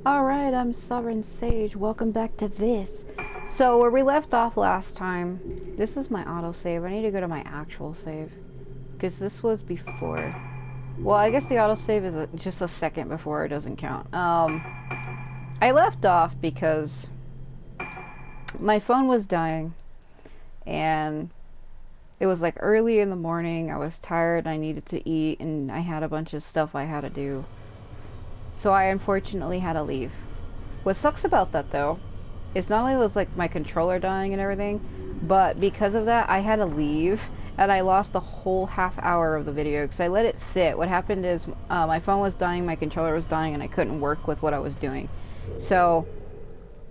Alright, I'm Sovereign Sage. Welcome back to this. So, where we left off last time, this is my autosave. I need to go to my actual save. Because this was before. Well, I guess the autosave is just a second before, it doesn't count. I left off because my phone was dying. And it was like early in the morning. I was tired, I needed to eat, and I had a bunch of stuff I had to do. So I unfortunately had to leave. What sucks about that though, is not only was like my controller dying and everything, but because of that I had to leave and I lost the whole half hour of the video because I let it sit. What happened is my phone was dying, my controller was dying, and I couldn't work with what I was doing. So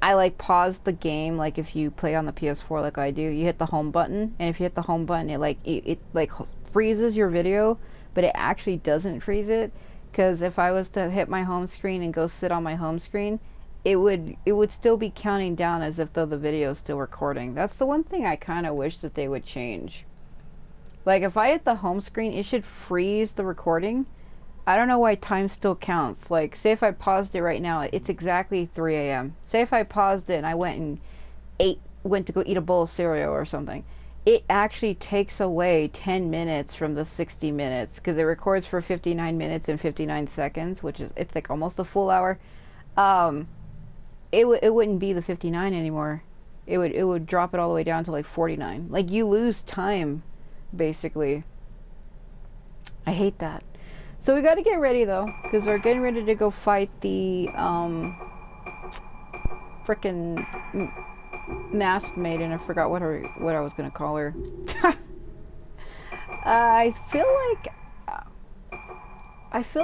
I like paused the game. Like if you play on the PS4 like I do, you hit the home button, and if you hit the home button it like freezes your video, but it actually doesn't freeze it. Because if I was to hit my home screen and go sit on my home screen, it would still be counting down as if though the video is still recording. That's the one thing I kind of wish that they would change. Like if I hit the home screen, it should freeze the recording. I don't know why time still counts. Like say if I paused it right now, it's exactly 3 a.m. Say if I paused it and I went to go eat a bowl of cereal or something. It actually takes away 10 minutes from the 60 minutes because it records for 59 minutes and 59 seconds, which is, it's like almost a full hour. It wouldn't be the 59 anymore. It would drop it all the way down to like 49. Like you lose time, basically. I hate that. So we got to get ready though, because we're getting ready to go fight the frickin' masked maiden. I forgot what I was gonna call her. I feel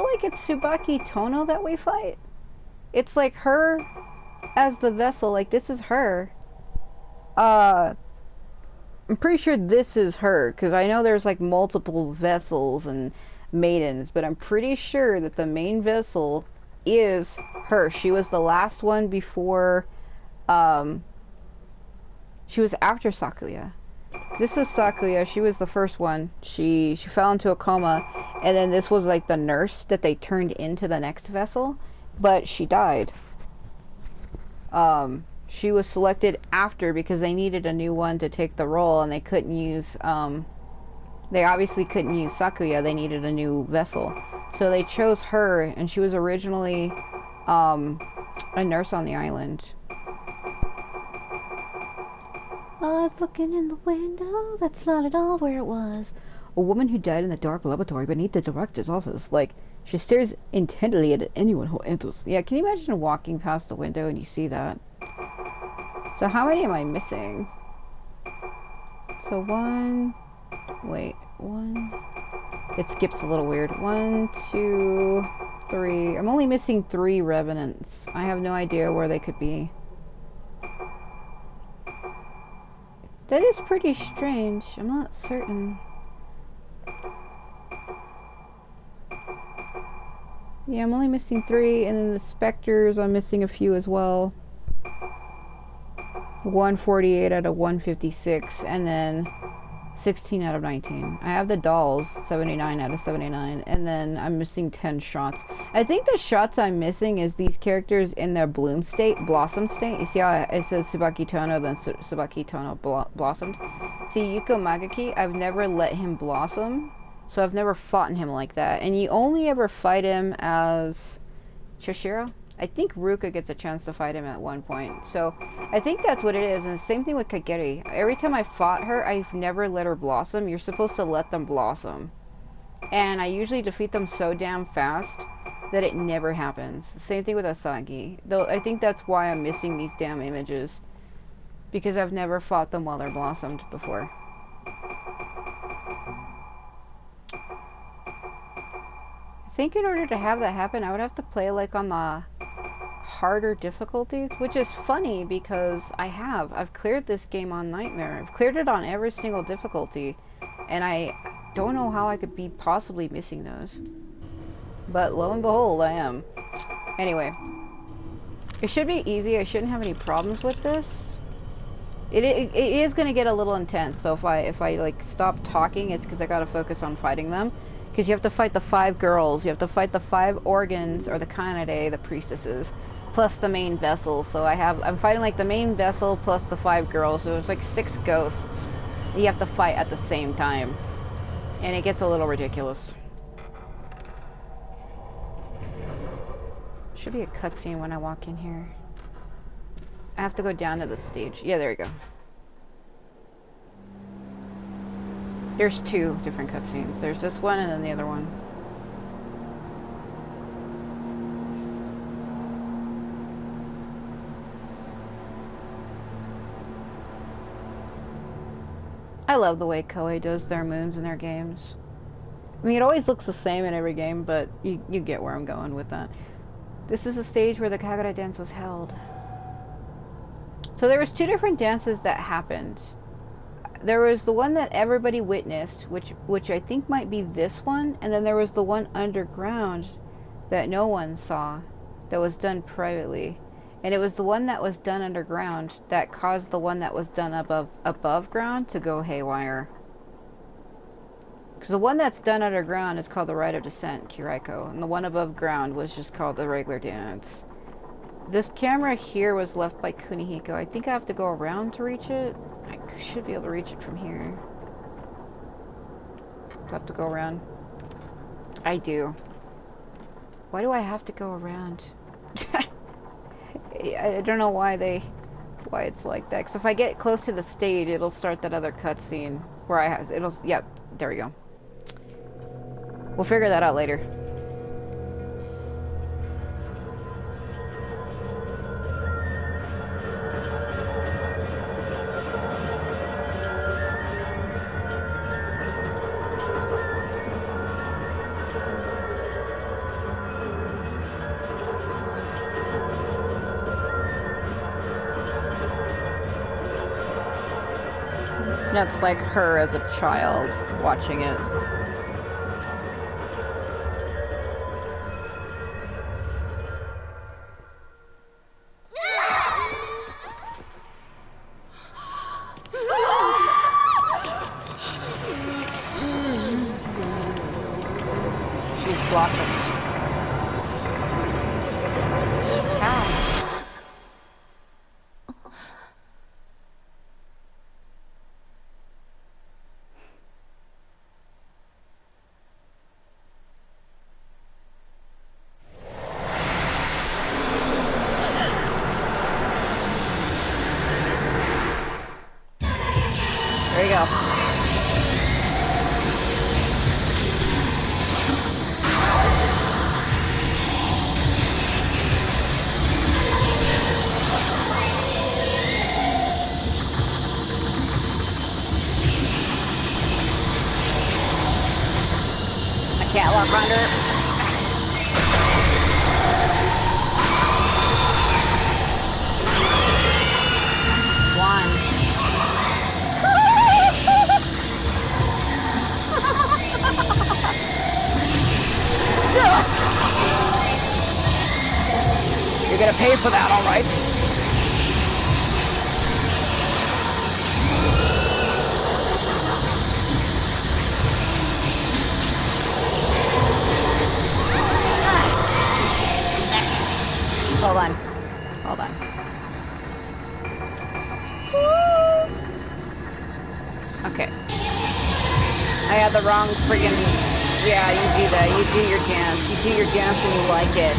like it's Tsubaki Tono that we fight. It's like her as the vessel. Like this is her. I'm pretty sure this is her because I know there's like multiple vessels and maidens, but I'm pretty sure that the main vessel is her. She was the last one before. She was after Sakuya. This is Sakuya. She was the first one. She fell into a coma, and then this was like the nurse that they turned into the next vessel, but she died. She was selected after because they needed a new one to take the role, and they couldn't use they obviously couldn't use Sakuya. They needed a new vessel, so they chose her, and she was originally a nurse on the island. I was looking in the window, that's not at all where it was. A woman who died in the dark laboratory beneath the director's office. Like, she stares intently at anyone who enters. Yeah, can you imagine walking past the window and you see that? So how many am I missing? So one... Wait, one... It skips a little weird. 1, 2, 3... I'm only missing 3 revenants. I have no idea where they could be. That is pretty strange. I'm not certain. Yeah, I'm only missing 3, and then the specters, I'm missing a few as well. 148 out of 156, and then 16 out of 19. I have the dolls, 79 out of 79, and then I'm missing 10 shots. I think the shots I'm missing is these characters in their bloom state, blossom state. You see how it says Tsubaki Tono, then Tsubaki Tono blossomed? See, Yuko Magaki, I've never let him blossom, so I've never fought him like that. And you only ever fight him as Choshiro. I think Ruka gets a chance to fight him at one point. So, I think that's what it is. And the same thing with Kageri. Every time I fought her, I've never let her blossom. You're supposed to let them blossom. And I usually defeat them so damn fast that it never happens. Same thing with Asagi. Though I think that's why I'm missing these damn images. Because I've never fought them while they're blossomed before. I think in order to have that happen, I would have to play like on the harder difficulties, which is funny because I've cleared this game on Nightmare. I've cleared it on every single difficulty, and I don't know how I could be possibly missing those. But lo and behold, I am. Anyway, it should be easy. I shouldn't have any problems with this. It is going to get a little intense, so if I like stop talking, it's because I gotta focus on fighting them. Because you have to fight the 5 girls, you have to fight the 5 organs, or the Kanade, the priestesses. plus the main vessel. So I'm fighting like the main vessel plus the 5 girls. So it's like 6 ghosts that you have to fight at the same time. And it gets a little ridiculous. Should be a cutscene when I walk in here. I have to go down to the stage. Yeah, there we go. There's 2 different cutscenes. There's this one and then the other one. I love the way Koei does their moons in their games. I mean, it always looks the same in every game, but you get where I'm going with that. This is the stage where the Kagura dance was held. So there was 2 different dances that happened. There was the one that everybody witnessed, which I think might be this one, and then there was the one underground that no one saw, that was done privately. And it was the one that was done underground that caused the one that was done above ground to go haywire. Because the one that's done underground is called the Rite of Descent, Kiraiko, and the one above ground was just called the regular dance. This camera here was left by Kunihiko. I think I have to go around to reach it. I should be able to reach it from here. Do I have to go around? I do. Why do I have to go around? I don't know why it's like that. Because if I get close to the stage, it'll start that other cutscene where yep, there we go. We'll figure that out later. That's like her as a child watching it. She's blossomed. How? There you go. I can't walk under it. You're gonna pay for that, all right? Hold on. Hold on. Okay. I had the wrong friggin'... Yeah, you do that. You do your dance. You do your dance when you like it.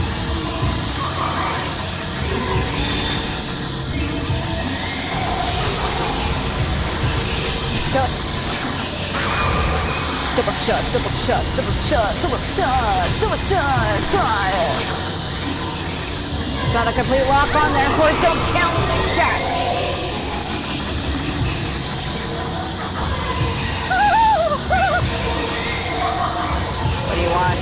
Shut. Double shot, double shot, double shot, double shot, double shot, shot. Not a complete lock on there, boys. Don't count that. What do you want?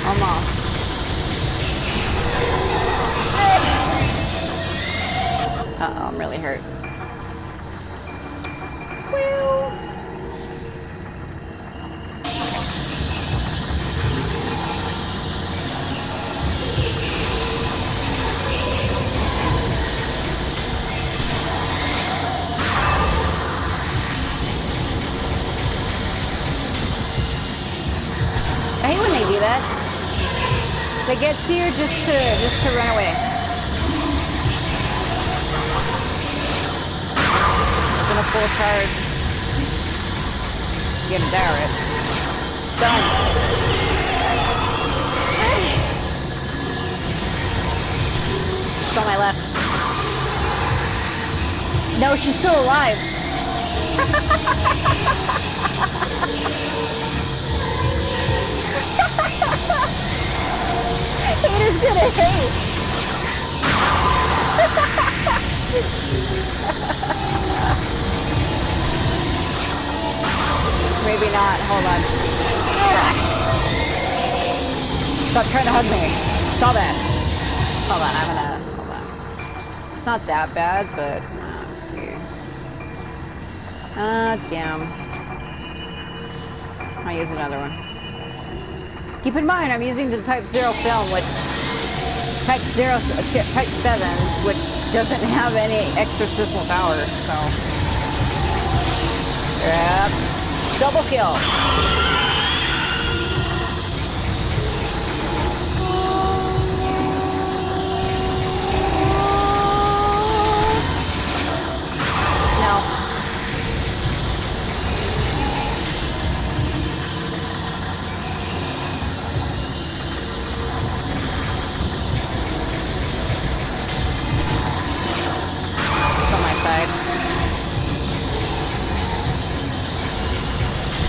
Almost. Uh-oh, I'm really hurt. Well. Okay. They get to you just to run away. It's in a full charge. Get it there, right? Done. It's on my left. No, she's still alive. Haters gonna hate. Maybe not. Hold on. Stop trying to hug me. Stop it. Hold on. I'm gonna. Hold on. It's not that bad, but. Let's see. Damn. I'll use another one. Keep in mind, I'm using the Type 0 film, which Type 7, which doesn't have any exorcismal power, so. Yep. Double kill. No.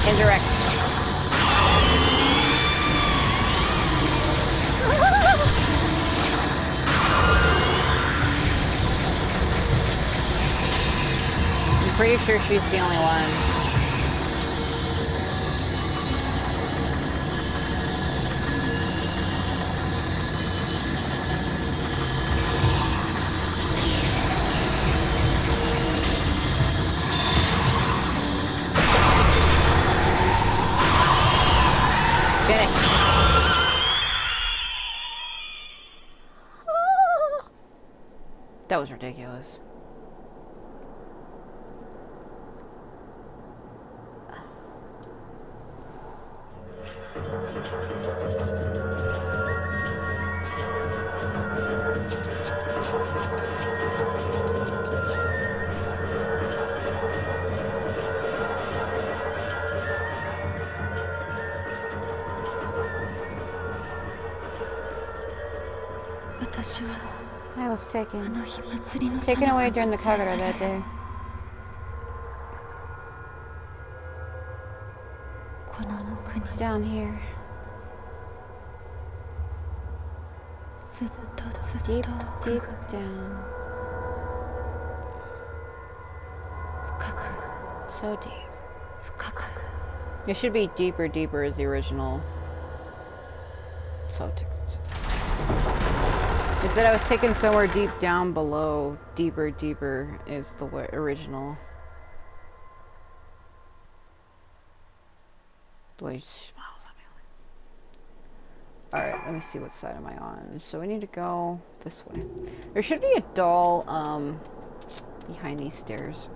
Indirect. I'm pretty sure she's the only one. That was ridiculous. I was taken away during the Kagura that day. Down here. Deep, deep down. So deep. It should be deeper, deeper is the original subtext. It said I was taken somewhere deep down below. Deeper, deeper is the original. The way she smiles at me. Alright, let me see what side am I on. So we need to go this way. There should be a doll, behind these stairs.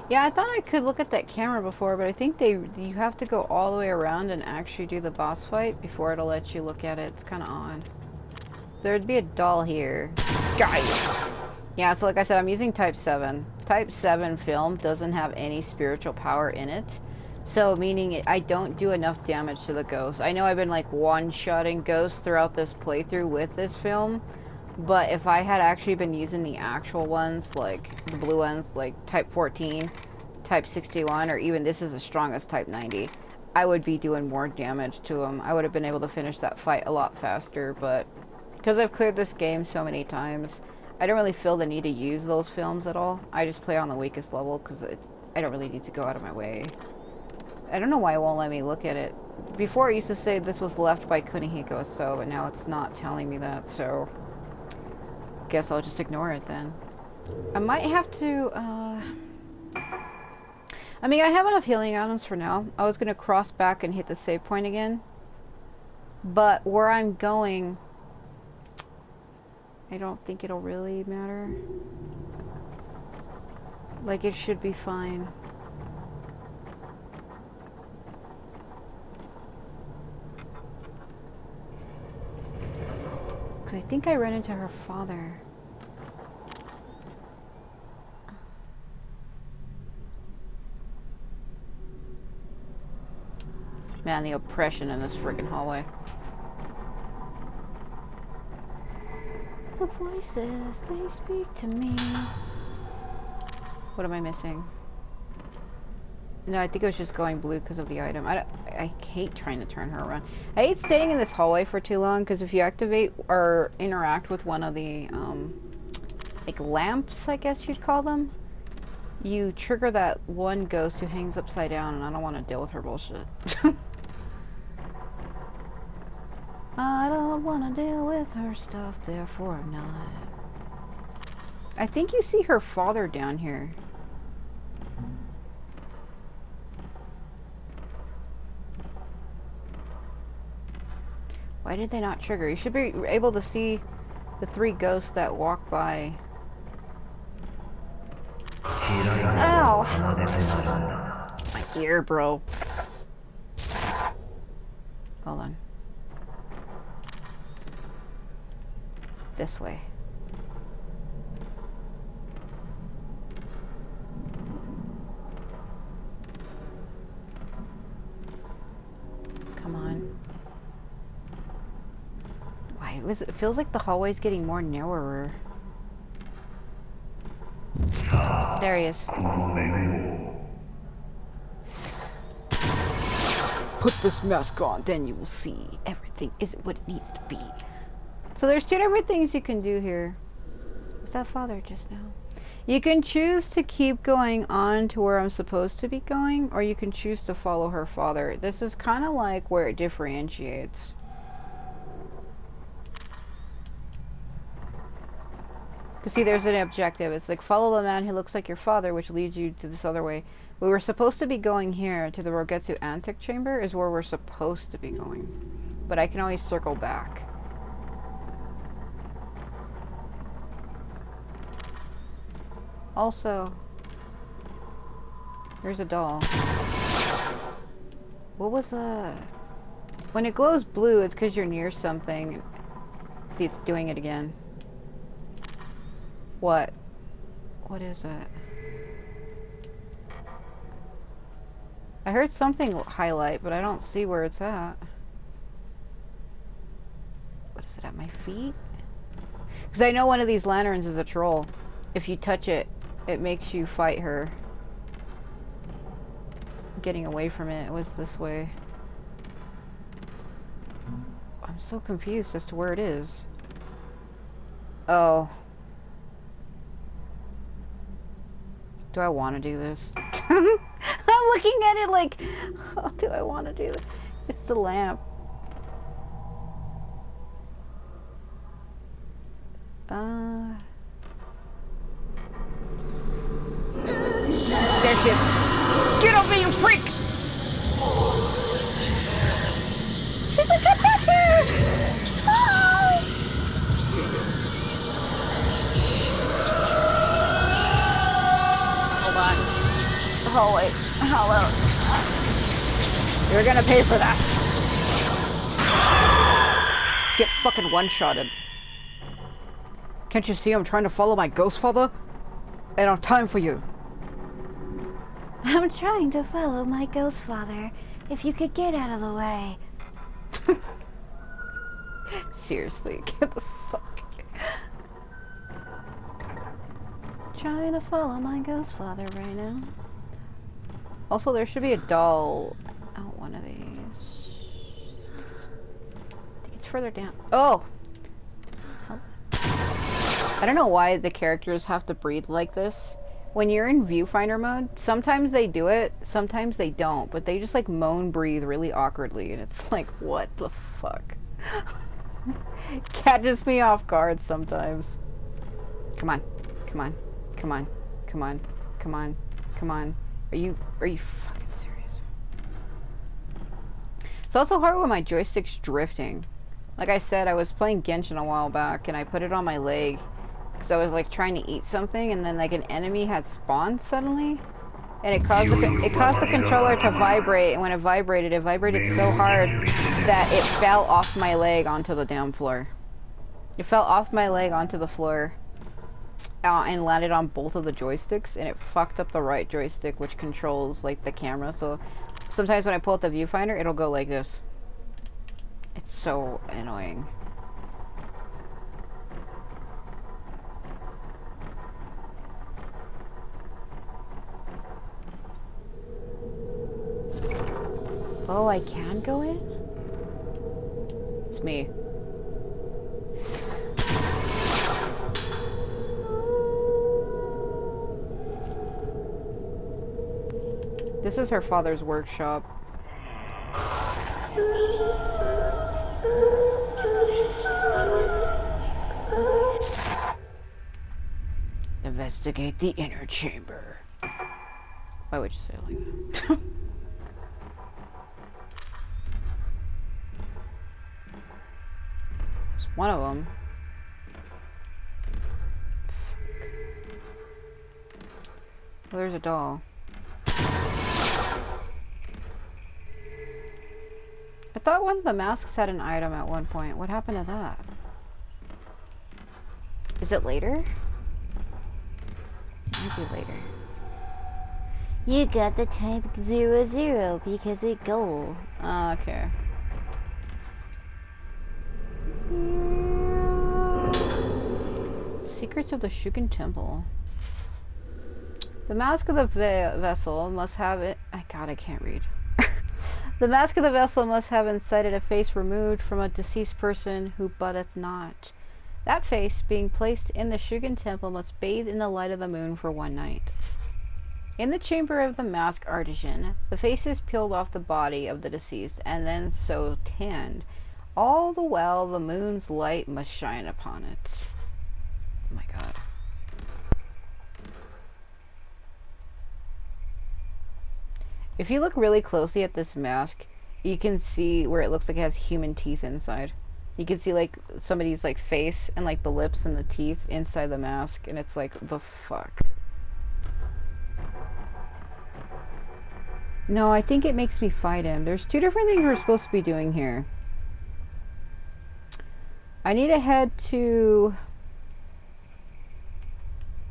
Yeah, I thought I could look at that camera before, but I think you have to go all the way around and actually do the boss fight before it'll let you look at it. It's kind of odd. So there'd be a doll here. Guys! Yeah, so like I said, I'm using Type 7. Type 7 film doesn't have any spiritual power in it. So, meaning I don't do enough damage to the ghosts. I know I've been like one-shotting ghosts throughout this playthrough with this film. But if I had actually been using the actual ones, like the blue ones, like Type 14, Type 61, or even this is the strongest Type 90, I would be doing more damage to them. I would have been able to finish that fight a lot faster, but because I've cleared this game so many times, I don't really feel the need to use those films at all. I just play on the weakest level because I don't really need to go out of my way. I don't know why it won't let me look at it. Before it used to say this was left by Kunihiko So, but now it's not telling me that, so guess I'll just ignore it then. I might have to, I mean, I have enough healing items for now. I was gonna cross back and hit the save point again. But where I'm going, I don't think it'll really matter. Like, it should be fine. 'Cause I think I ran into her father. Man, the oppression in this friggin' hallway. The voices, they speak to me. What am I missing? No, I think it was just going blue because of the item. I hate trying to turn her around. I hate staying in this hallway for too long because if you activate or interact with one of the, like lamps, I guess you'd call them, you trigger that one ghost who hangs upside down, and I don't want to deal with her bullshit. I don't want to deal with her stuff, therefore I'm not. I think you see her father down here. Why did they not trigger? You should be able to see the 3 ghosts that walk by. Ow! My ear, bro. Hold on. This way. Come on. Why it feels like the hallway's getting more narrower. There he is. Put this mask on, then you will see everything isn't what it needs to be. So there's 2 different things you can do here. Was that father just now? You can choose to keep going on to where I'm supposed to be going, or you can choose to follow her father. This is kind of like where it differentiates. Because see, there's an objective. It's like, follow the man who looks like your father, which leads you to this other way. We were supposed to be going here, to the Rogetsu Antic Chamber, is where we're supposed to be going. But I can always circle back. Also, there's a doll. What was that? When it glows blue, it's because you're near something. See, it's doing it again. What? What is it? I heard something highlight, but I don't see where it's at. What is it, at my feet? Because I know one of these lanterns is a troll. If you touch it, it makes you fight her. Getting away from it was this way. I'm so confused as to where it is. Oh. Do I want to do this? I'm looking at it like, oh, do I want to do this? It's the lamp. There she is. Get over, you freak! She's like a pepper! Oh! Hold on. Oh wait. Hello. You're gonna pay for that. Get fucking one-shotted. Can't you see I'm trying to follow my ghost father? I don't have time for you. I'm trying to follow my ghost father. If you could get out of the way. Seriously, get the fuck. Trying to follow my ghost father right now. Also, there should be a doll out one of these. I think it's further down. Oh! I don't know why the characters have to breathe like this. When you're in viewfinder mode, sometimes they do it, sometimes they don't, but they just like moan breathe really awkwardly, and it's like, what the fuck? Catches me off guard sometimes. Come on, come on, come on, come on, come on, come on. Are you fucking serious? It's also hard when my joystick's drifting. Like I said, I was playing Genshin a while back, and I put it on my leg. Because I was like trying to eat something, and then like an enemy had spawned suddenly, and it caused the controller to vibrate. And when it vibrated so hard that it fell off my leg onto the damn floor. It fell off my leg onto the floor and landed on both of the joysticks, and it fucked up the right joystick, which controls like the camera. So sometimes when I pull out the viewfinder, it'll go like this. It's so annoying. Oh, I can go in? It's me. This is her father's workshop. Investigate the inner chamber. Why would you say it like that? It's one of them. Well, there's a doll. I thought one of the masks had an item at one point. What happened to that? Is it later? Might be later. You got the type 00 because it gold. Okay. Secrets of the Shugen Temple. The mask of the vessel must have it. God, I can't read. The mask of the vessel must have incited a face removed from a deceased person who butteth not. That face, being placed in the Shugen Temple, must bathe in the light of the moon for one night. In the chamber of the mask artisan, the face is peeled off the body of the deceased, and then so tanned. All the while the moon's light must shine upon it. Oh my god. If you look really closely at this mask, you can see where it looks like it has human teeth inside. You can see like somebody's like face and like the lips and the teeth inside the mask, and it's like, the fuck. No, I think it makes me fight him. There's two different things we're supposed to be doing here. I need to head to...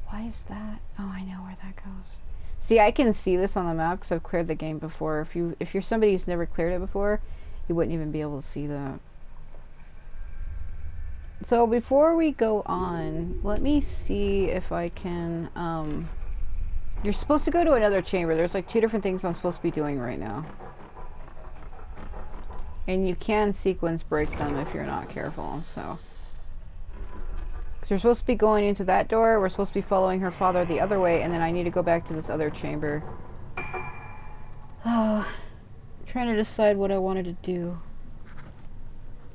Why is that? Oh, I know where that goes. See, I can see this on the map because I've cleared the game before. If you're somebody who's never cleared it before, you wouldn't even be able to see that. So before we go on, let me see if I can, you're supposed to go to another chamber. There's like two different things I'm supposed to be doing right now. And you can sequence break them if you're not careful, so. Because you're supposed to be going into that door, we're supposed to be following her father the other way, and then I need to go back to this other chamber. Oh, I'm trying to decide what I wanted to do.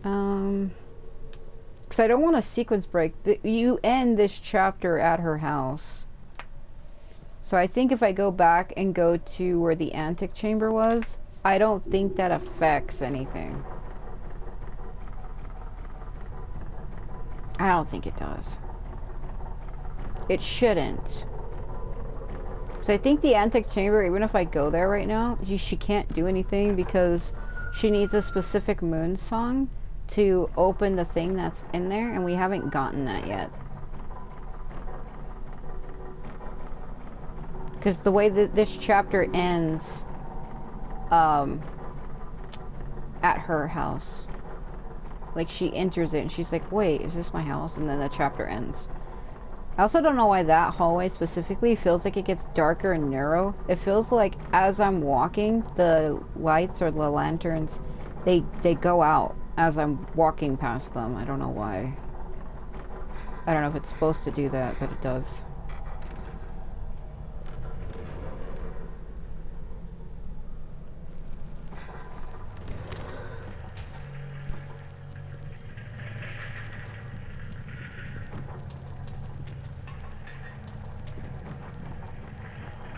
Because I don't want to sequence break. You end this chapter at her house. So I think if I go back and go to where the antic chamber was, I don't think that affects anything. I don't think it does. It shouldn't. So I think the antic chamber, even if I go there right now, she can't do anything because she needs a specific moon song to open the thing that's in there, and we haven't gotten that yet. Because the way that this chapter ends, at her house. Like, she enters it and she's like, wait, is this my house? And then the chapter ends. I also don't know why that hallway specifically feels like it gets darker and narrow. It feels like as I'm walking, the lights or the lanterns, they go out as I'm walking past them. I don't know why. I don't know if it's supposed to do that, but it does.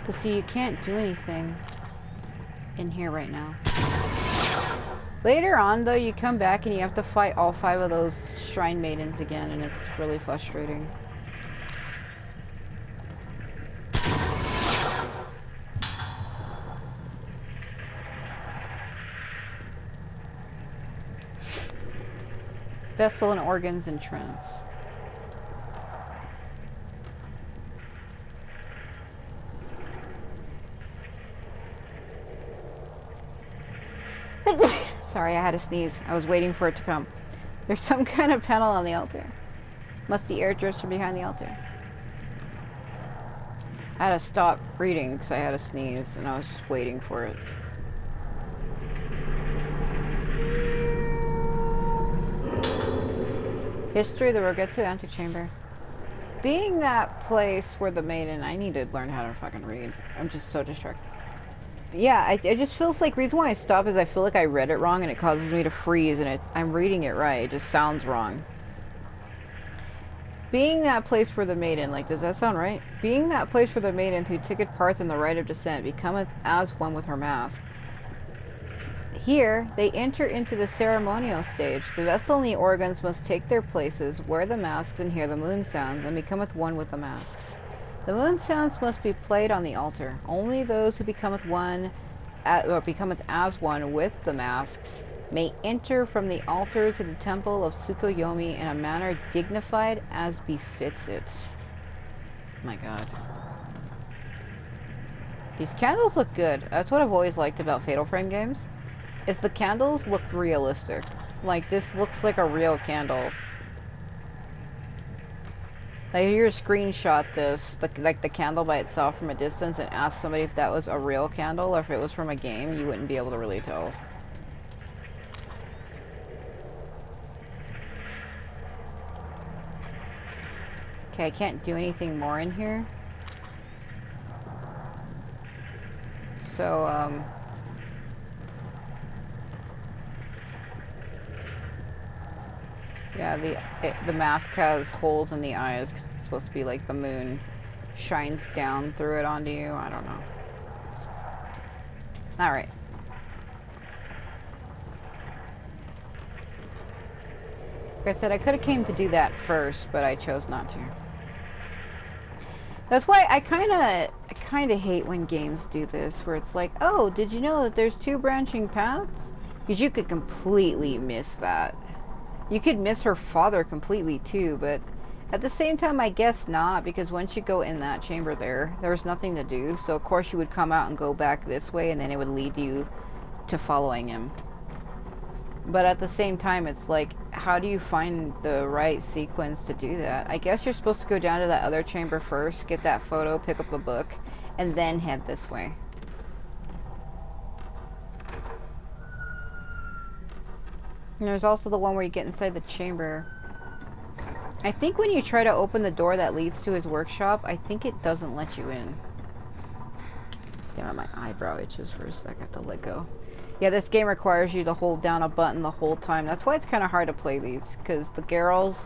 Because see, you can't do anything in here right now. Later on, though, you come back and you have to fight all 5 of those shrine maidens again, and it's really frustrating. Vessel and organs and trends. Sorry, I had to sneeze. I was waiting for it to come. There's some kind of panel on the altar. Musty air drifts from behind the altar. I had to stop reading because I had to sneeze and I was just waiting for it. History of the Rogetsu Antechamber. Being that place where the maiden... I need to learn how to fucking read. I'm just so distracted. Yeah, it just feels like... reason why I stop is I feel like I read it wrong and it causes me to freeze and I'm reading it right. It just sounds wrong. Being that place for the maiden... like, does that sound right? Being that place for the maiden who took part in the rite of descent becometh as one with her mask. Here, they enter into the ceremonial stage. The vessel and the organs must take their places, wear the masks, and hear the moon sounds, and becometh one with the masks. The moon sounds must be played on the altar. Only those who becometh one, or becometh as one with the masks, may enter from the altar to the temple of Tsukuyomi in a manner dignified as befits it. My god. These candles look good. That's what I've always liked about Fatal Frame games. Is the candles look realistic. Like, this looks like a real candle. Like, if you were to screenshot this, like the candle by itself from a distance, and ask somebody if that was a real candle or if it was from a game, you wouldn't be able to really tell. Okay, I can't do anything more in here. So, yeah, the mask has holes in the eyes because it's supposed to be like the moon shines down through it onto you. I don't know. Alright. Like I said, I could have came to do that first, but I chose not to. That's why I kind of hate when games do this, where it's like, oh, did you know that there's 2 branching paths? Because you could completely miss that. You could miss her father completely too, but at the same time I guess not, because once you go in that chamber there's nothing to do, so of course you would come out and go back this way and then it would lead you to following him. But at the same time it's like, how do you find the right sequence to do that? I guess you're supposed to go down to that other chamber first, get that photo, pick up the book, and then head this way. And there's also the one where you get inside the chamber. I think when you try to open the door that leads to his workshop, I think it doesn't let you in. Damn it, my eyebrow itches for a sec. I have to let go. Yeah, this game requires you to hold down a button the whole time. That's why it's kind of hard to play these, because the girls,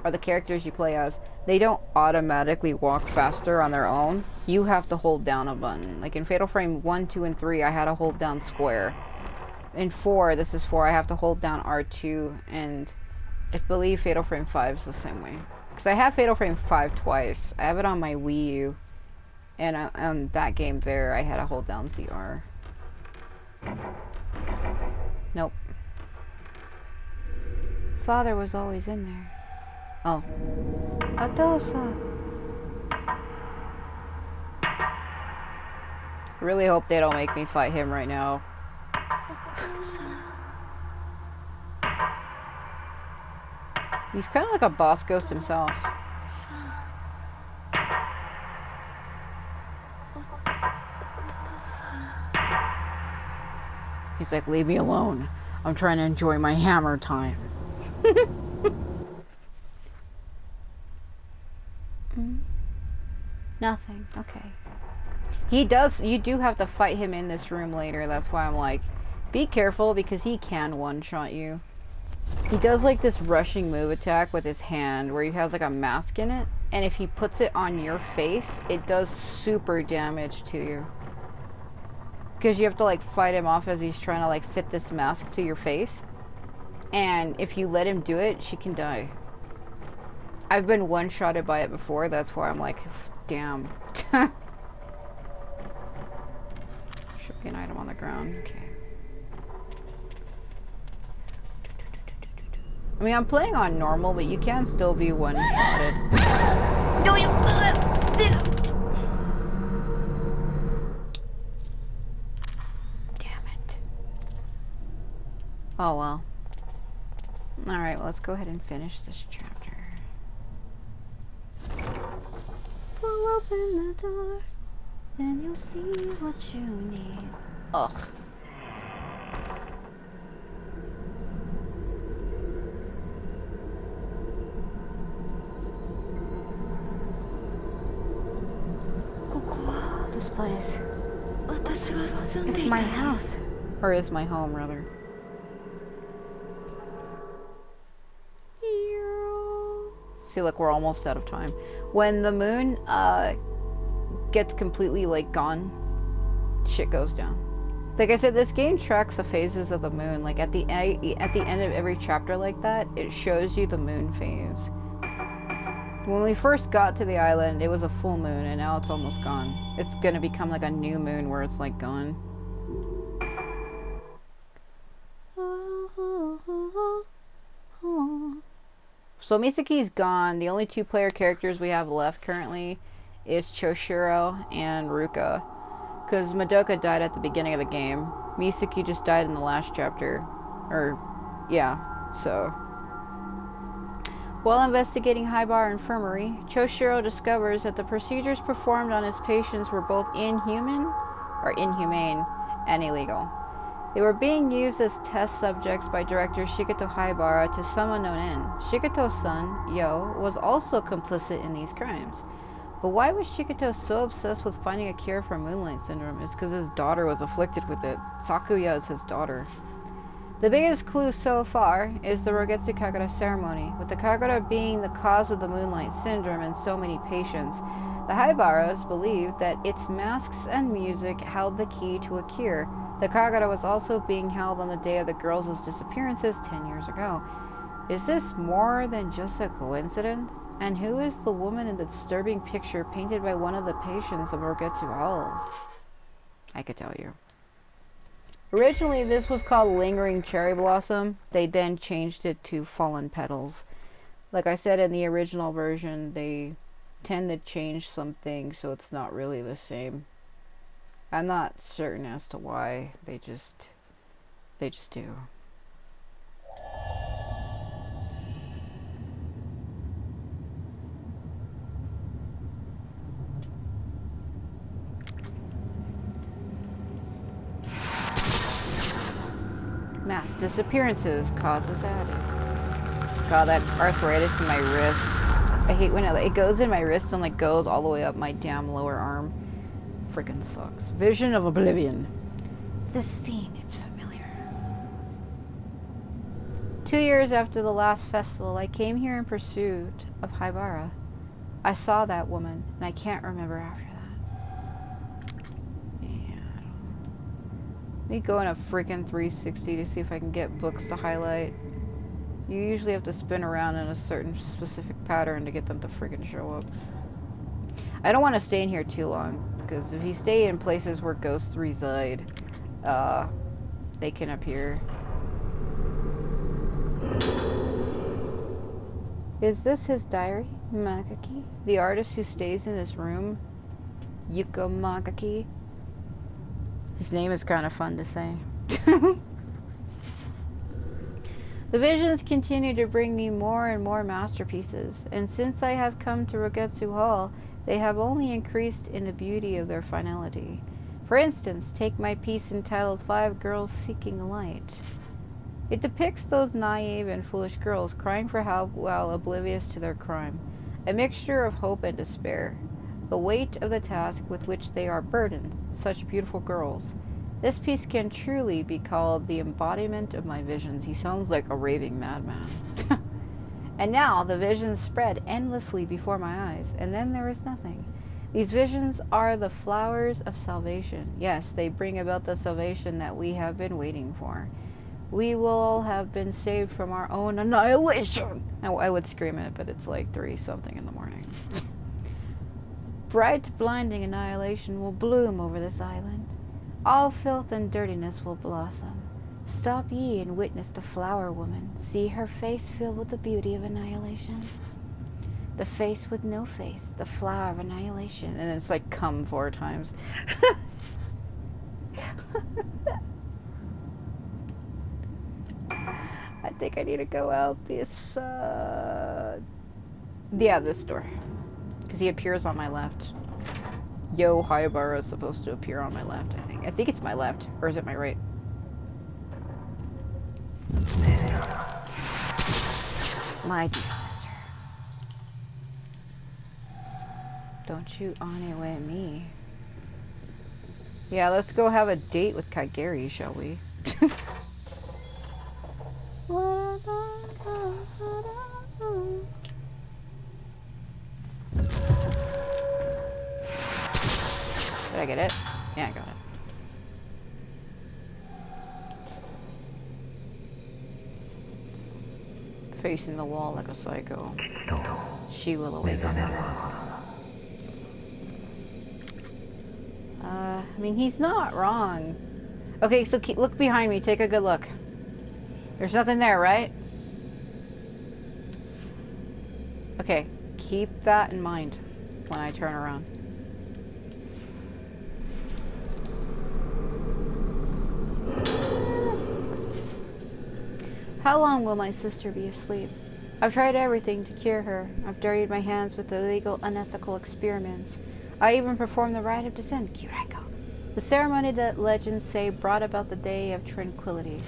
or the characters you play as, they don't automatically walk faster on their own. You have to hold down a button. Like in Fatal Frame 1, 2, and 3, I had to hold down square. In 4, this is 4, I have to hold down R2, and I believe Fatal Frame 5 is the same way. Because I have Fatal Frame 5 twice. I have it on my Wii U, and on that game there, I had to hold down ZR. Nope. Father was always in there. Oh. Atosa! Really hope they don't make me fight him right now. He's kind of like a boss ghost himself. He's like, leave me alone. I'm trying to enjoy my hammer time. Nothing. Okay. You do have to fight him in this room later. That's why I'm like, be careful, because he can one-shot you. He does like this rushing move attack with his hand where he has like a mask in it, and if he puts it on your face, it does super damage to you. Because you have to like fight him off as he's trying to like fit this mask to your face. And if you let him do it, she can die. I've been one-shotted by it before, that's why I'm like, damn. Should be an item on the ground, okay. I mean, I'm playing on normal, but you can still be one-shotted. No, you... Damn it. Oh, well. Alright, well, let's go ahead and finish this chapter. Pull open the door, then you'll see what you need. Ugh. This place. It's my house. Or is my home, rather. See, look, we're almost out of time. When the moon gets completely, like, gone, shit goes down. Like I said, this game tracks the phases of the moon. Like, at the end of every chapter like that, it shows you the moon phase. When we first got to the island, it was a full moon, and now it's almost gone. It's gonna become like a new moon where it's, like, gone. So Misaki's gone. The only 2-player characters we have left currently is Choshiro and Ruka. Because Madoka died at the beginning of the game. Misaki just died in the last chapter. Or, yeah, so. While investigating Highbar Infirmary, Choshiro discovers that the procedures performed on his patients were both inhumane and illegal. They were being used as test subjects by director Shigito Haibara to some unknown end. Shigito's son, Yo, was also complicit in these crimes. But why was Shigito so obsessed with finding a cure for Moonlight Syndrome? It's because his daughter was afflicted with it. Sakuya is his daughter. The biggest clue so far is the Rogetsu Kagura ceremony, with the Kagura being the cause of the Moonlight Syndrome in so many patients. The Haibaras believed that its masks and music held the key to a cure. The Kagura was also being held on the day of the girls' disappearances 10 years ago. Is this more than just a coincidence? And who is the woman in the disturbing picture painted by one of the patients of Rogetsu Hall? I could tell you. Originally, this was called Lingering Cherry Blossom. They then changed it to Fallen Petals. Like I said, in the original version, they tend to change some things, so it's not really the same. I'm not certain as to why. They just do. Mass disappearances causes added. God, that arthritis in my wrist. I hate when it goes in my wrist and like goes all the way up my damn lower arm. Freaking sucks. Vision of Oblivion. This scene is familiar. 2 years after the last festival, I came here in pursuit of Haibara. I saw that woman, and I can't remember after that. Yeah. Let me go in a freaking 360 to see if I can get books to highlight. You usually have to spin around in a certain specific pattern to get them to freaking show up. I don't want to stay in here too long, because if you stay in places where ghosts reside, they can appear. Is this his diary, Makaki? The artist who stays in this room? Yuko Makaki? His name is kind of fun to say. The visions continue to bring me more and more masterpieces, and since I have come to Rogetsu Hall, they have only increased in the beauty of their finality. For instance, take my piece entitled 5 Girls Seeking Light. It depicts those naive and foolish girls crying for help while oblivious to their crime, a mixture of hope and despair, the weight of the task with which they are burdened, such beautiful girls. This piece can truly be called the embodiment of my visions. He sounds like a raving madman. And now the visions spread endlessly before my eyes, and then there is nothing. These visions are the flowers of salvation. Yes, they bring about the salvation that we have been waiting for. We will all have been saved from our own annihilation. I would scream it, but it's like 3-something in the morning. Bright, blinding annihilation will bloom over this island. All filth and dirtiness will blossom. Stop ye and witness the flower woman. See her face filled with the beauty of annihilation. The face with no face, the flower of annihilation. And it's like come 4 times. I think I need to go out this, yeah, this door. Because he appears on my left. Yo, Haibara is supposed to appear on my left, I think. I think it's my left. Or is it my right? My dear sister. Don't you anyway me. Yeah, let's go have a date with Kageri, shall we? Did I get it? Yeah, I got it. Facing the wall like a psycho. She will awaken. I mean, he's not wrong. Okay, so look behind me. Take a good look. There's nothing there, right? Okay, keep that in mind when I turn around. How long will my sister be asleep? I've tried everything to cure her. I've dirtied my hands with illegal, unethical experiments. I even performed the rite of descent, Kireko. The ceremony that legends say brought about the day of tranquility.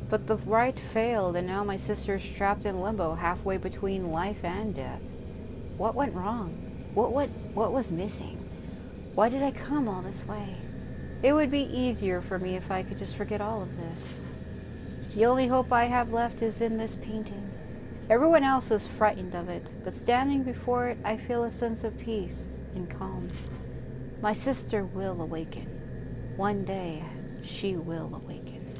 But the rite failed, and now my sister is trapped in limbo, halfway between life and death. What went wrong? What was missing? Why did I come all this way? It would be easier for me if I could just forget all of this. The only hope I have left is in this painting. Everyone else is frightened of it, but standing before it, I feel a sense of peace and calm. My sister will awaken. One day, she will awaken.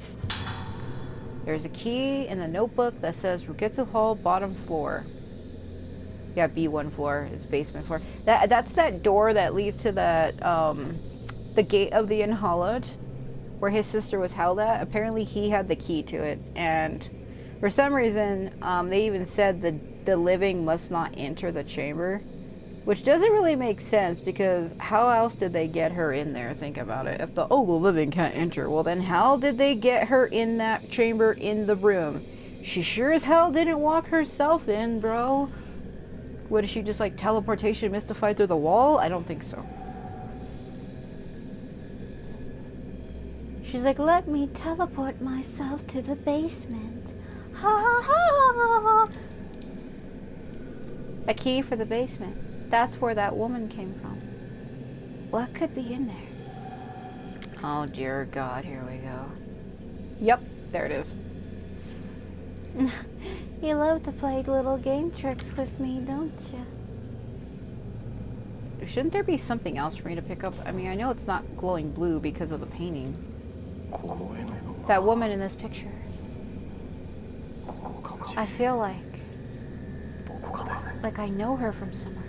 There's a key in the notebook that says Ruketsu Hall, bottom floor. Yeah, B1 floor is basement floor. That's that door that leads to the gate of the Unhallowed, where his sister was held at. Apparently he had the key to it, and for some reason, they even said that the living must not enter the chamber, which doesn't really make sense, because how else did they get her in there? Think about it. If the living can't enter, well then how did they get her in that chamber in the room? She sure as hell didn't walk herself in, bro. What, is she just like teleportation mystified through the wall? I don't think so. She's like, let me teleport myself to the basement. Ha ha ha! A key for the basement. That's where that woman came from. What could be in there? Oh dear God, here we go. Yep, there it is. You love to play little game tricks with me, don't you? Shouldn't there be something else for me to pick up? I mean, I know it's not glowing blue because of the painting. That woman in this picture. I feel like I know her from somewhere.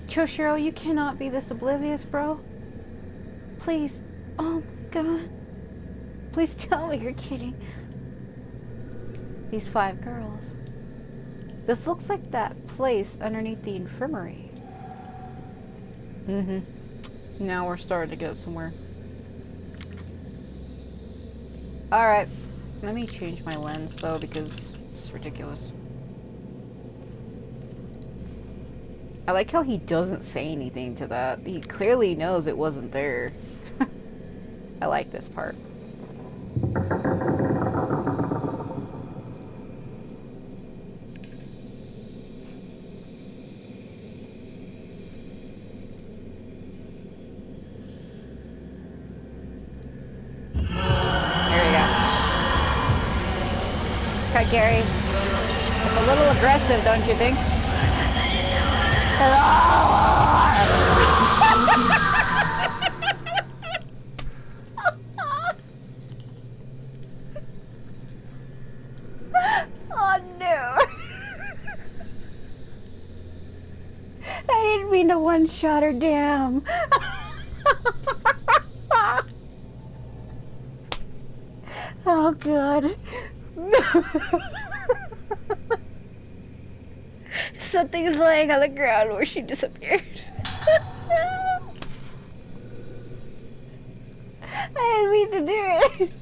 Choshiro, you cannot be this oblivious, bro. Please. Oh my God. Please tell me you're kidding. These 5 girls. This looks like that place underneath the infirmary. Now we're starting to get somewhere. Alright. Let me change my lens though, because it's ridiculous. I like how he doesn't say anything to that. He clearly knows it wasn't there. I like this part. Gary. It's a little aggressive, don't you think? Oh no. I didn't mean to one-shot her, damn. Oh god. Something's laying on the ground where she disappeared. I didn't mean to do it.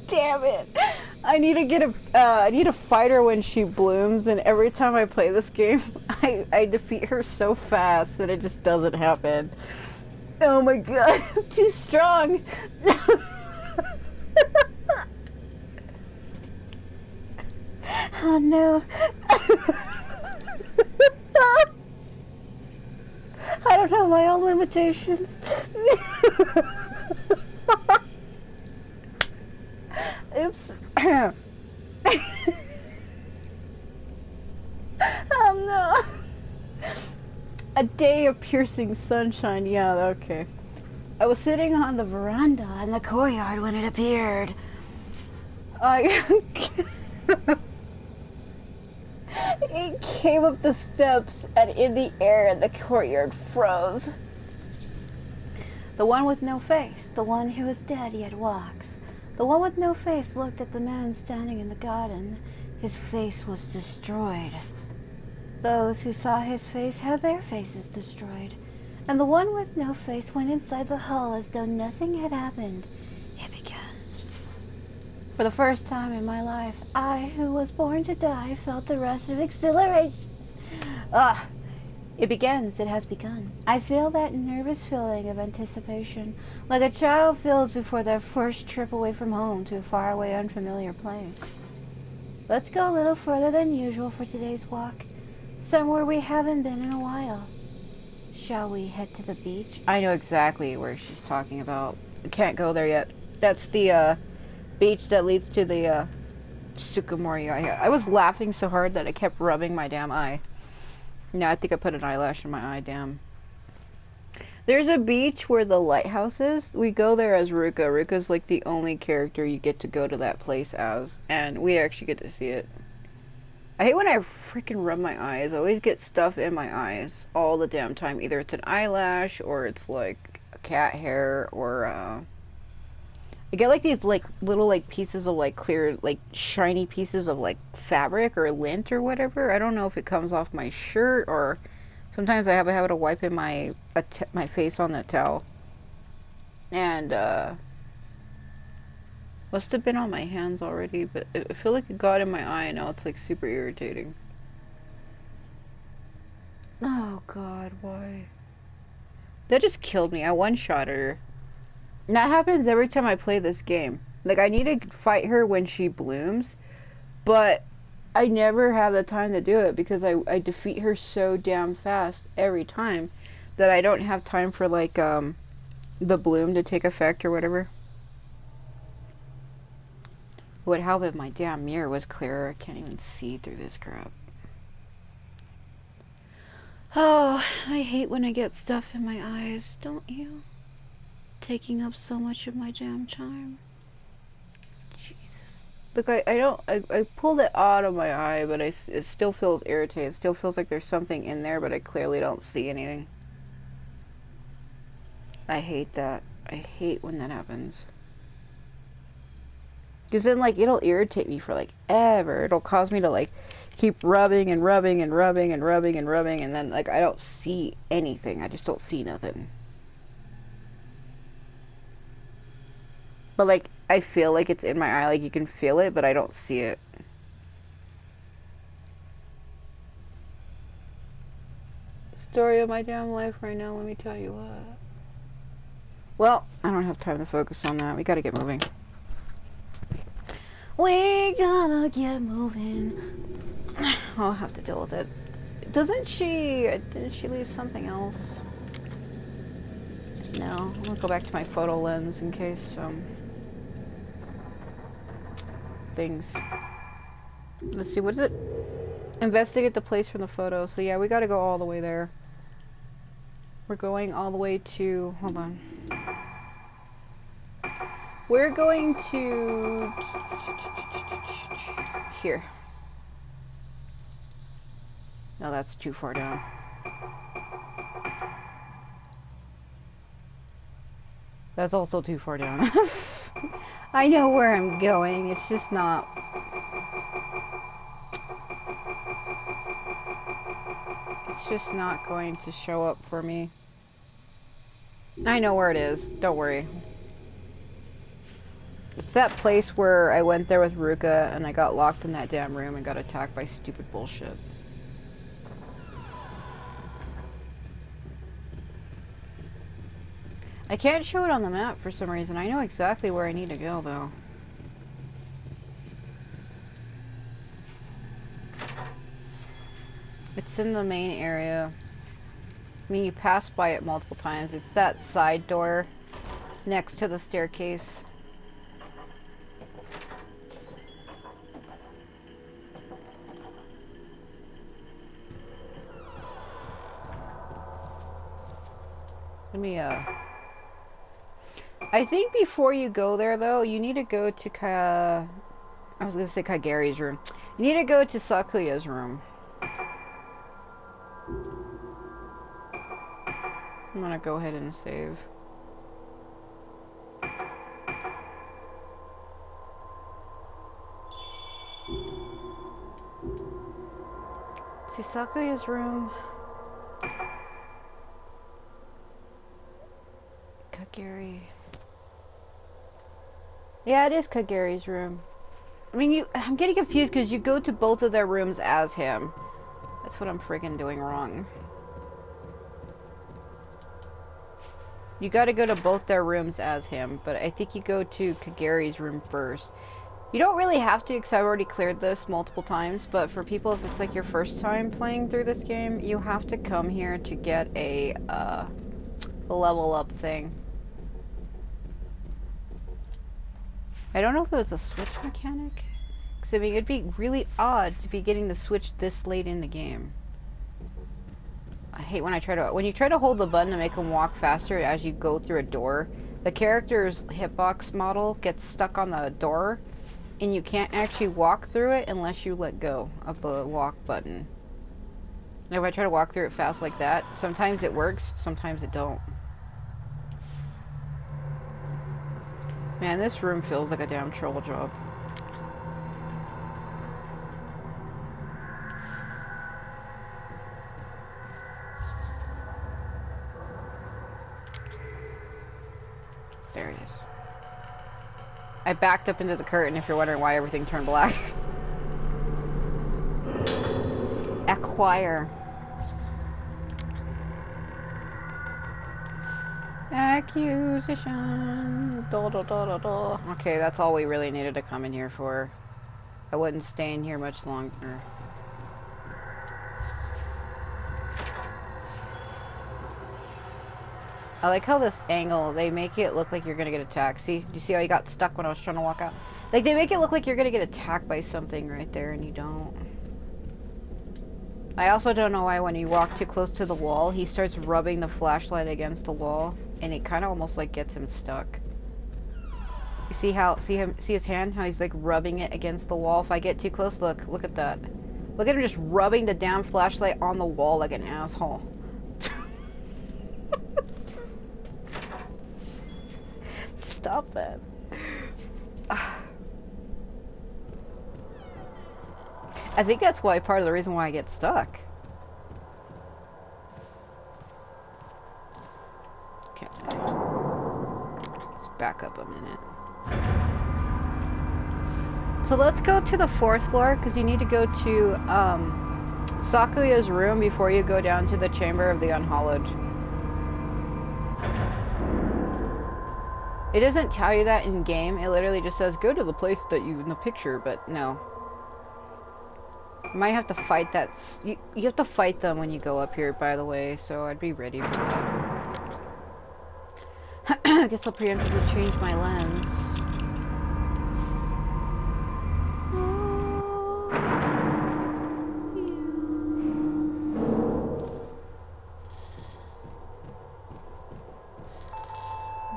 Damn it. I need to get I need to fight her when she blooms, and every time I play this game, I defeat her so fast that it just doesn't happen. Oh my god, I'm too strong. Oh no. I don't know my own limitations. Oops. Oh no. A day of piercing sunshine. Yeah, okay. I was sitting on the veranda in the courtyard when it appeared. It came up the steps and in the air and the courtyard froze. The one with no face, the one who is dead yet walks. The one with no face looked at the man standing in the garden. His face was destroyed. Those who saw his face had their faces destroyed. And the one with no face went inside the hall as though nothing had happened. It begins. For the first time in my life, I, who was born to die, felt the rush of exhilaration. It begins. It has begun. I feel that nervous feeling of anticipation, like a child feels before their first trip away from home to a faraway, unfamiliar place. Let's go a little further than usual for today's walk, somewhere we haven't been in a while. Shall we head to the beach? I know exactly where she's talking about. We can't go there yet. That's the beach that leads to the Sukamori eye. I was laughing so hard that I kept rubbing my damn eye. No, I think I put an eyelash in my eye, damn. There's a beach where the lighthouse is. We go there as Ruka. Ruka's like the only character you get to go to that place as, and we actually get to see it. I hate when I freaking rub my eyes. I always get stuff in my eyes all the damn time. Either it's an eyelash, or it's like a cat hair, or I get like these like little like pieces of like clear like shiny pieces of like fabric or lint or whatever. I don't know if it comes off my shirt, or sometimes I have a habit of wiping my face on the towel. And must have been on my hands already, but I feel like it got in my eye and now it's like super irritating. Oh god, why? That just killed me. I one-shot her. And that happens every time I play this game. Like, I need to fight her when she blooms, but I never have the time to do it because I defeat her so damn fast every time that I don't have time for, like, the bloom to take effect or whatever. It would help if my damn mirror was clearer. I can't even see through this crap. Oh, I hate when I get stuff in my eyes, don't you? Taking up so much of my damn time. Jesus. Look, I pulled it out of my eye, but it still feels irritated. It still feels like there's something in there, but I clearly don't see anything. I hate that. I hate when that happens. Because then, like, it'll irritate me for, like, ever. It'll cause me to, like, keep rubbing and rubbing and rubbing and rubbing and rubbing, and then, like, I don't see anything. I just don't see nothing. But, like, I feel like it's in my eye. Like, you can feel it, but I don't see it. Story of my damn life right now, let me tell you what. Well, I don't have time to focus on that. We gotta get moving. We gotta get moving. I'll have to deal with it. Didn't she leave something else? No, I'm gonna go back to my photo lens in case, things. Let's see, what is it? Investigate the place from the photo. So yeah, we gotta go all the way there. We're going all the way to, hold on. We're going to here. No, that's too far down. That's also too far down. I know where I'm going, it's just not... It's just not going to show up for me. I know where it is, don't worry. It's that place where I went there with Ruka and I got locked in that damn room and got attacked by stupid bullshit. I can't show it on the map for some reason. I know exactly where I need to go though. It's in the main area. I mean, you pass by it multiple times. It's that side door next to the staircase. Let me, I think before you go there, though, you need to go to I was gonna say Kageri's room. You need to go to Sakuya's room. I'm gonna go ahead and save. See Sakuya's room. Kageri. Yeah, it is Kageri's room. I mean, I'm getting confused because you go to both of their rooms as him. That's what I'm freaking doing wrong. You gotta go to both their rooms as him, but I think you go to Kageri's room first. You don't really have to, because I've already cleared this multiple times, but for people, if it's like your first time playing through this game, you have to come here to get a level up thing. I don't know if it was a switch mechanic, because I mean, it'd be really odd to be getting the switch this late in the game. I hate when you try to hold the button to make them walk faster as you go through a door, the character's hitbox model gets stuck on the door, and you can't actually walk through it unless you let go of the walk button. And if I try to walk through it fast like that, sometimes it works, sometimes it don't. Man, this room feels like a damn troll job. There it is. I backed up into the curtain if you're wondering why everything turned black. Acquire. Accusation. Okay, that's all we really needed to come in here for. I wouldn't stay in here much longer. I like how this angle, they make it look like you're gonna get attacked. See? Do you see how you got stuck when I was trying to walk out? Like, they make it look like you're gonna get attacked by something right there, and you don't. I also don't know why when you walk too close to the wall, he starts rubbing the flashlight against the wall, and it kind of almost like gets him stuck. You see how, see his hand? How he's like rubbing it against the wall? If I get too close, look at that. Look at him just rubbing the damn flashlight on the wall like an asshole. Stop that. I think that's why part of the reason why I get stuck. Okay. Let's back up a minute. So let's go to the 4th floor, because you need to go to Sakuya's room before you go down to the Chamber of the Unhallowed. It doesn't tell you that in game, it literally just says go to the place that you in the picture, but no. You might have to fight that. You have to fight them when you go up here, by the way, so I'd be ready for that. I guess I'll preemptively change my lens.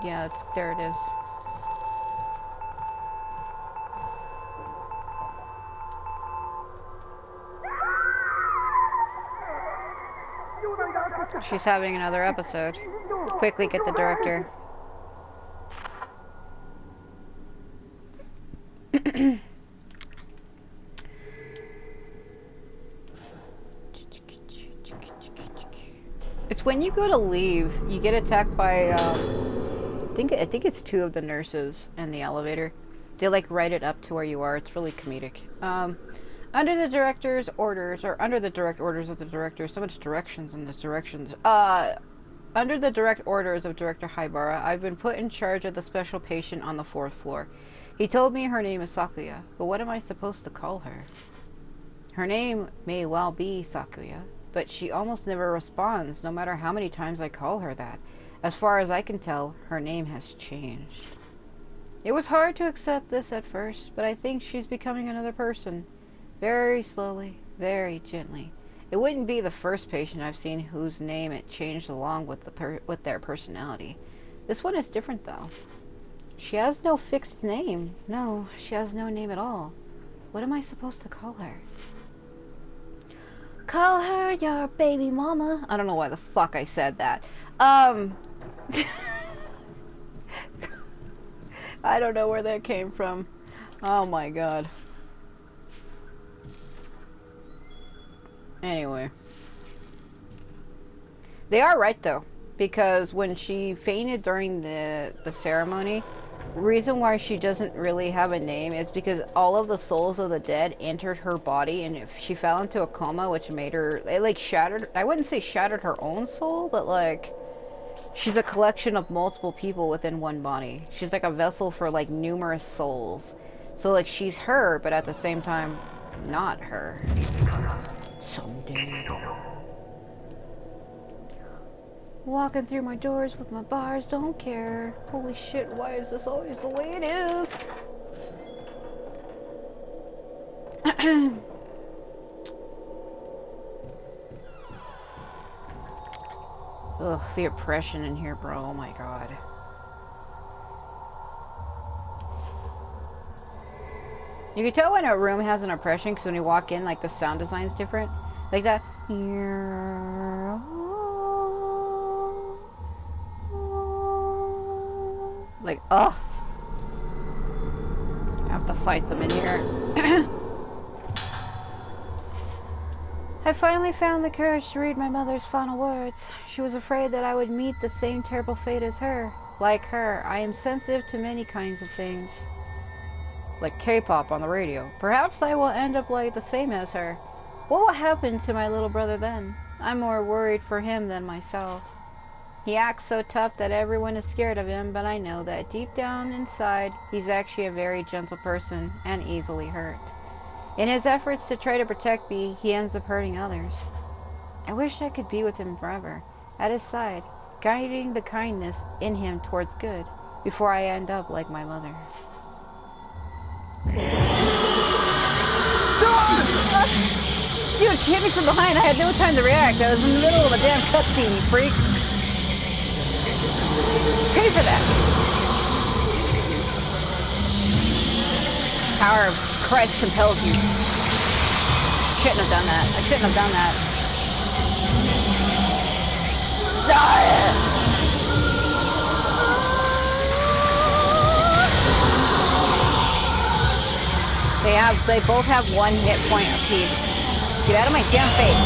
Yeah, there it is. She's having another episode. Quickly get the director. It's when you go to leave, you get attacked by, I think it's two of the nurses in the elevator. They like write it up to where you are. It's really comedic. Under the director's orders, or under the direct orders of the director, so much directions in this directions. Under the direct orders of Director Haibara, I've been put in charge of the special patient on the 4th floor. He told me her name is Sakuya, but what am I supposed to call her? Her name may well be Sakuya, but she almost never responds, no matter how many times I call her that. As far as I can tell, her name has changed. It was hard to accept this at first, but I think she's becoming another person. Very slowly, very gently. It wouldn't be the first patient I've seen whose name it changed along with their personality. This one is different, though. She has no fixed name. No, she has no name at all. What am I supposed to call her? Call her your baby mama. I don't know why the fuck I said that. I don't know where that came from. Oh my god. Anyway. They are right though, because when she fainted during the ceremony, the reason why she doesn't really have a name is because all of the souls of the dead entered her body, and if she fell into a coma, which made her, it like shattered, I wouldn't say shattered her own soul, but like, she's a collection of multiple people within one body. She's like a vessel for like numerous souls. So like she's her, but at the same time, not her. Someday. Walking through my doors with my bars, don't care. Holy shit, why is this always the way it is? Ugh, the oppression in here, bro. Oh my god. You can tell when a room has an oppression because when you walk in, like the sound design's different. Like that. Like, ugh. I have to fight them in here. I finally found the courage to read my mother's final words. She was afraid that I would meet the same terrible fate as her. Like her, I am sensitive to many kinds of things. Like K-pop on the radio. Perhaps I will end up like the same as her. What will happen to my little brother then? I'm more worried for him than myself. He acts so tough that everyone is scared of him, but I know that deep down inside, he's actually a very gentle person and easily hurt. In his efforts to try to protect me, he ends up hurting others. I wish I could be with him forever, at his side, guiding the kindness in him towards good, before I end up like my mother. Dude, she hit me from behind. I had no time to react. I was in the middle of a damn cutscene, you freak. Pay for that. Power of Christ compels you. Shouldn't have done that. I shouldn't have done that. They both have 1 hit point apiece. Get out of my damn face.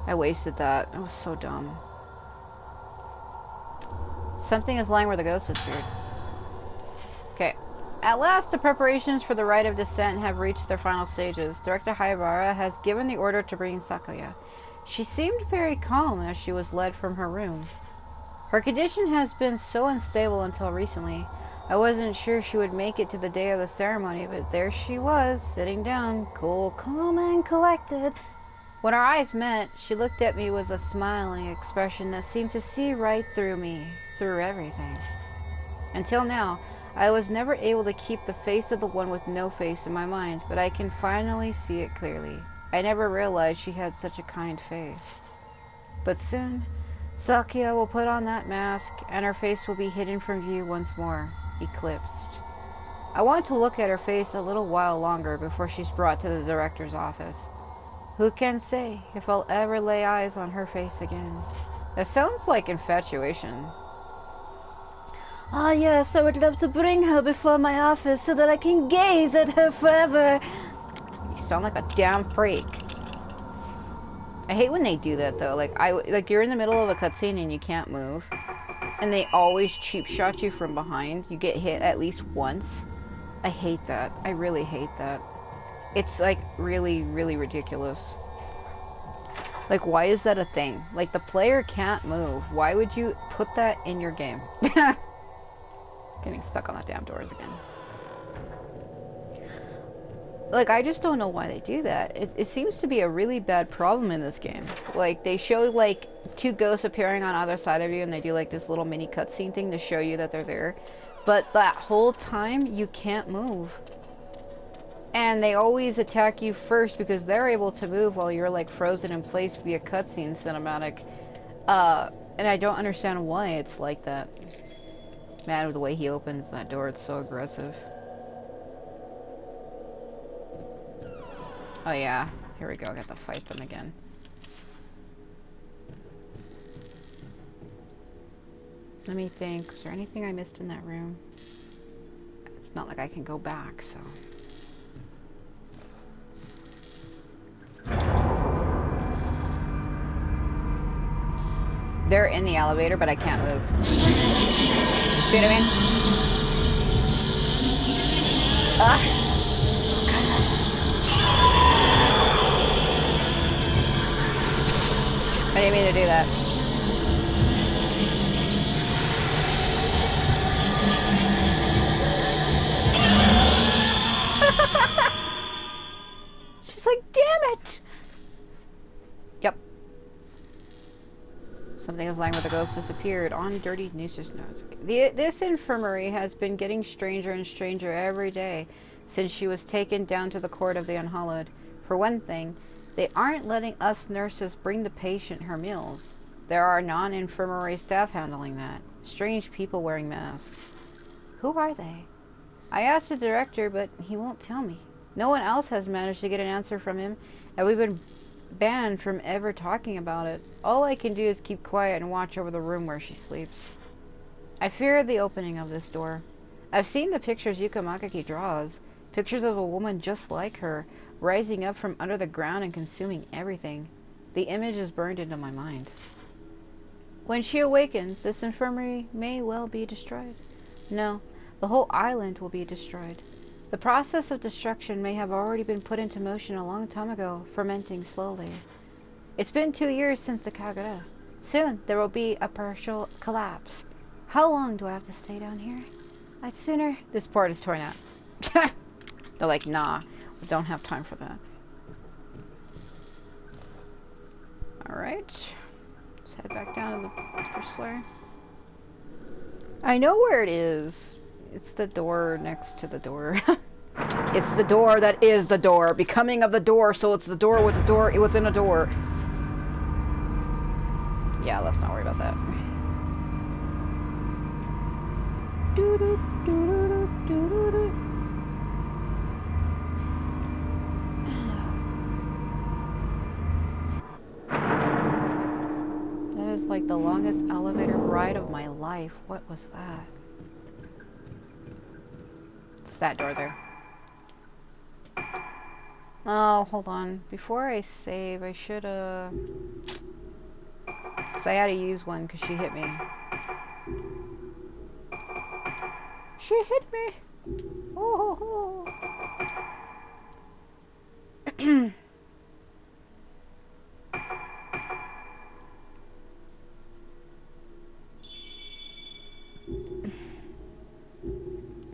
I wasted that. It was so dumb. Something is lying where the ghost disappeared. Okay. At last, the preparations for the rite of descent have reached their final stages. Director Haibara has given the order to bring Sakuya. She seemed very calm as she was led from her room. Her condition has been so unstable until recently. I wasn't sure she would make it to the day of the ceremony, but there she was, sitting down, cool, calm, and collected. When our eyes met, she looked at me with a smiling expression that seemed to see right through me, through everything. Until now, I was never able to keep the face of the one with no face in my mind, but I can finally see it clearly. I never realized she had such a kind face. But soon, Sakuya will put on that mask, and her face will be hidden from view once more, eclipsed. I want to look at her face a little while longer before she's brought to the director's office. Who can say if I'll ever lay eyes on her face again? That sounds like infatuation. Ah, yes, I would love to bring her before my office so that I can gaze at her forever. You sound like a damn freak. I hate when they do that, though. Like you're in the middle of a cutscene and you can't move. And they always cheap shot you from behind. You get hit at least once. I hate that. I really hate that. It's, like, really, really ridiculous. Like, why is that a thing? Like, the player can't move. Why would you put that in your game? Getting stuck on the damn doors again. Like, I just don't know why they do that. It seems to be a really bad problem in this game. Like, they show, like, two ghosts appearing on either side of you, and they do, like, this little mini cutscene thing to show you that they're there. But that whole time, you can't move. And they always attack you first because they're able to move while you're like frozen in place via cutscene cinematic. And I don't understand why it's like that. Man, with the way he opens that door, it's so aggressive. Oh yeah, here we go, I got to fight them again. Let me think, is there anything I missed in that room? It's not like I can go back, so... They're in the elevator, but I can't move. See what I mean? I didn't mean to do that. She's like, damn it! Yep. Something is lying where the ghost disappeared. On dirty notes. This infirmary has been getting stranger and stranger every day since she was taken down to the court of the unhallowed. For one thing, they aren't letting us nurses bring the patient her meals. There are non-infirmary staff handling that. Strange people wearing masks. Who are they? I asked the director, but he won't tell me. No one else has managed to get an answer from him, and we've been banned from ever talking about it. All I can do is keep quiet and watch over the room where she sleeps. I fear the opening of this door. I've seen the pictures Yuka Makaki draws. Pictures of a woman just like her, rising up from under the ground and consuming everything. The image is burned into my mind. When she awakens, this infirmary may well be destroyed. No, the whole island will be destroyed. The process of destruction may have already been put into motion a long time ago, fermenting slowly. It's been 2 years since the Kagura. Soon there will be a partial collapse. How long do I have to stay down here? I'd sooner... This part is torn out. They're like, nah, we don't have time for that. Alright. Let's head back down to the first floor. I know where it is. It's the door next to the door. It's the door that is the door, becoming of the door, so it's the door with the door within a door. Yeah, let's not worry about that. That is like the longest elevator ride of my life. What was that? It's that door there. Oh, hold on. Before I save, I should, because I had to use one because she hit me. She hit me! Oh!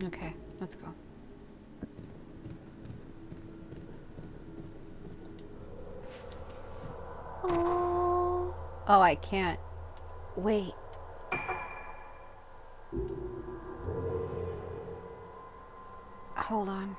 Okay, let's go. Oh, I can't. Wait. Hold on.